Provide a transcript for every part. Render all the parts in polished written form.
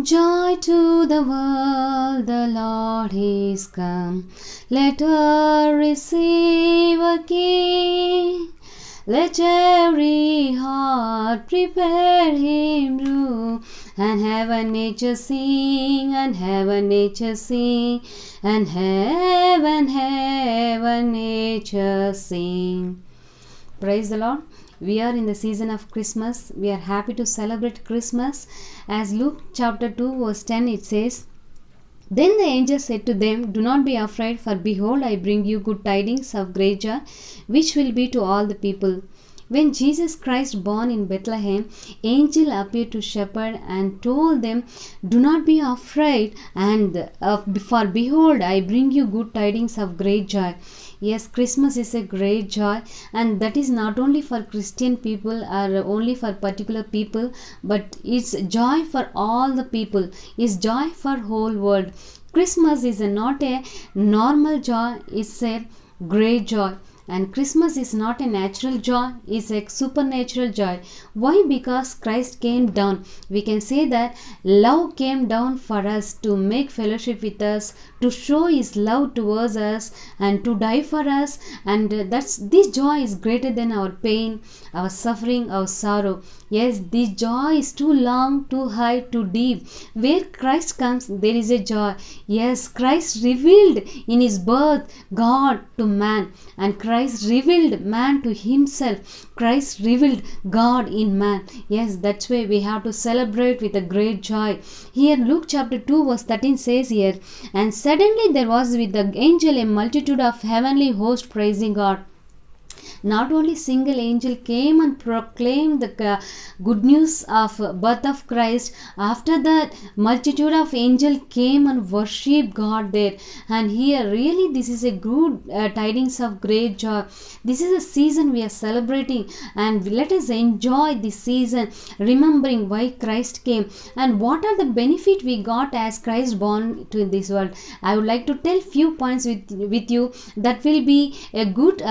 Joy to the world, the Lord is come. Let her receive a King. Let every heart prepare him room, and heaven nature sing, and heaven nature sing, and heaven nature sing. Praise the Lord. We are in the season of Christmas. We are happy to celebrate Christmas. As Luke chapter 2 verse 10 it says, Then the angel said to them, Do not be afraid, for behold, I bring you good tidings of great joy, which will be to all the people. When Jesus Christ born in Bethlehem, angel appeared to shepherd and told them, Do not be afraid, and for behold, I bring you good tidings of great joy. Yes, Christmas is a great joy, and that is not only for Christian people or only for particular people, but it's joy for all the people. It's joy for whole world. Christmas is not a normal joy, it's a great joy. And Christmas is not a natural joy, it's a supernatural joy. Why? Because Christ came down. We can say that love came down for us to make fellowship with us, to show his love towards us, and to die for us. And this joy is greater than our pain, our suffering, our sorrow. Yes, this joy is too long, too high, too deep. Where Christ comes, there is a joy. Yes, Christ revealed in his birth God to man, and Christ revealed man to himself. Christ revealed God in man. Yes, that's why we have to celebrate with a great joy. Here Luke chapter 2 verse 13 says here, And suddenly there was with the angel a multitude of heavenly hosts praising God. Not only single angel came and proclaimed the good news of birth of Christ. After that, multitude of angels came and worshipped God there. And here, really, this is a good tidings of great joy. This is a season we are celebrating, and let us enjoy this season, remembering why Christ came and what are the benefit we got as Christ born to this world. I would like to tell few points with you that will be a good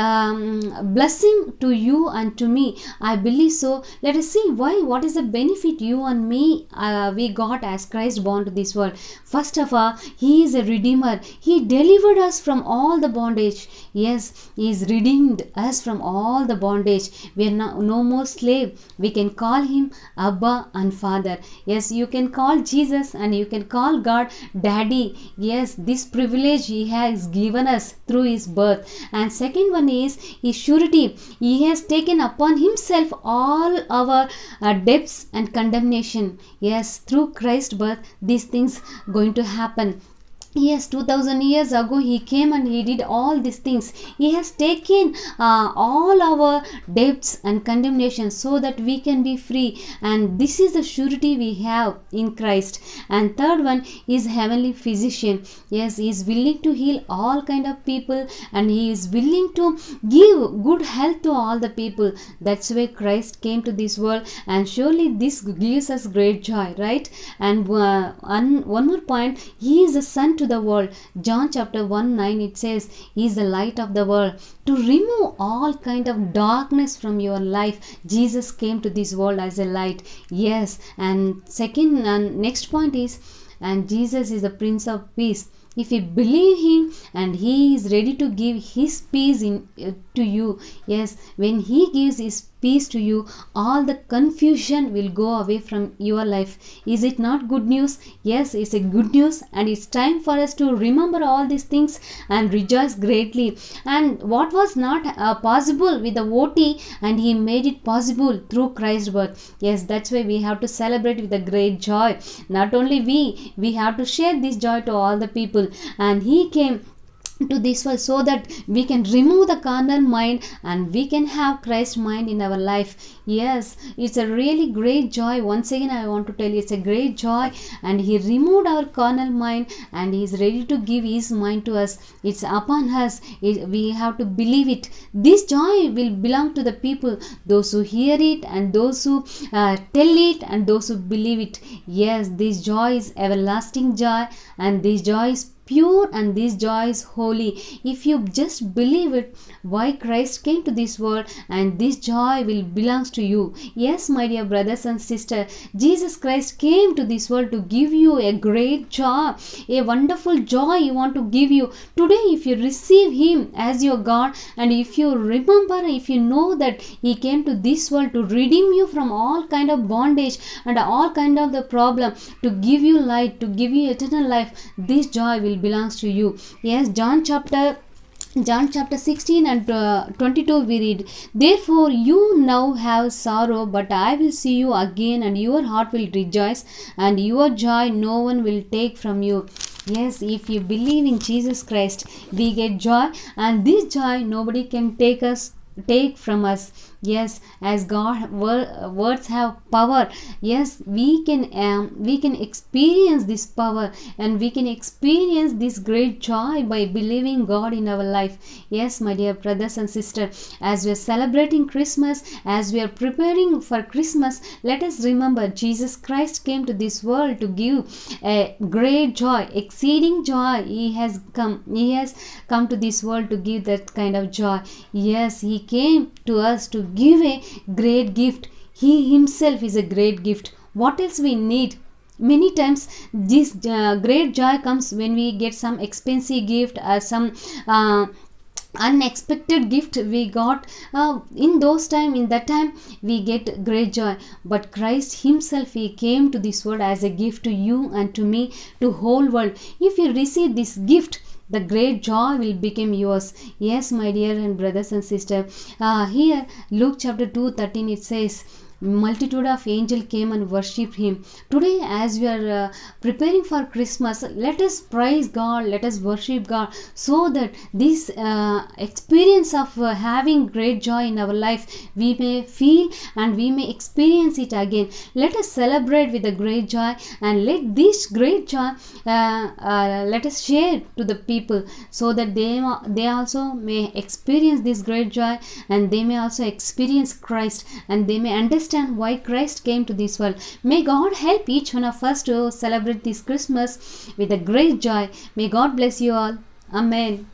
blessing to you and to me. I believe so. Let us see what is the benefit you and me we got as Christ born to this world. First of all, he is a redeemer. He delivered us from all the bondage. Yes, he is redeemed us from all the bondage. We are no more slave. We can call him Abba and Father. Yes, you can call Jesus and you can call God Daddy. Yes, this privilege he has given us through his birth. And second one is his surety. He has taken upon himself all our debts and condemnation. Yes, through Christ's birth, these things going to happen. Yes, 2000 years ago he came and he did all these things. He has taken all our debts and condemnation so that we can be free, and this is the surety we have in Christ. And third one is heavenly physician. Yes, he is willing to heal all kind of people, and he is willing to give good health to all the people. That's why Christ came to this world, and surely this gives us great joy, right? And one more point, he is the son to the world. John chapter 1:9 it says, he is the light of the world. To remove all kind of darkness from your life, Jesus came to this world as a light. Yes, and second and next point is, and Jesus is the Prince of Peace. If you believe him, and he is ready to give his peace to you. Yes, when he gives his peace to you, all the confusion will go away from your life. Is it not good news? Yes, it's a good news, and it's time for us to remember all these things and rejoice greatly. And what was not possible with the OT, and he made it possible through Christ's birth. Yes, that's why we have to celebrate with a great joy. Not only we have to share this joy to all the people. And he came to this world so that we can remove the carnal mind and we can have Christ's mind in our life. Yes, it's a really great joy. Once again I want to tell you, it's a great joy, and he removed our carnal mind and he is ready to give his mind to us. It's upon us. We have to believe it. This joy will belong to the people, those who hear it and those who tell it and those who believe it. Yes, this joy is everlasting joy, and this joy is pure and this joy is holy. If you just believe it, why Christ came to this world, and this joy will belongs to you. Yes, my dear brothers and sisters, Jesus Christ came to this world to give you a great joy, a wonderful joy He want to give you. Today, if you receive Him as your God, and if you remember, if you know that He came to this world to redeem you from all kind of bondage and all kind of the problem, to give you light, to give you eternal life, this joy will belongs to you. Yes, John chapter 16 and 22 we read, therefore you now have sorrow, but I will see you again, and your heart will rejoice, and your joy no one will take from you. Yes, if you believe in Jesus Christ, we get joy, and this joy nobody can take from us. Yes, as God words have power. Yes, we can experience this power, and we can experience this great joy by believing God in our life. Yes, my dear brothers and sisters, as we are celebrating Christmas, as we are preparing for Christmas, let us remember Jesus Christ came to this world to give a great joy, exceeding joy. He has come to this world to give that kind of joy. Yes, He came to us to give a great gift. He Himself is a great gift. What else we need? Many times this great joy comes when we get some expensive gift or some unexpected gift we got. In that time we get great joy. But Christ Himself, He came to this world as a gift to you and to me, to whole world. If you receive this gift, the great joy will become yours. Yes, my dear and brothers and sisters, here Luke chapter 2:13 it says, multitude of angels came and worshipped Him. Today, as we are preparing for Christmas, let us praise God, let us worship God, so that this experience of having great joy in our life, we may feel and we may experience it again. Let us celebrate with a great joy, and let this great joy let us share to the people, so that they also may experience this great joy, and they may also experience Christ, and they may understand why Christ came to this world. May God help each one of us to celebrate this Christmas with a great joy. May God bless you all. Amen.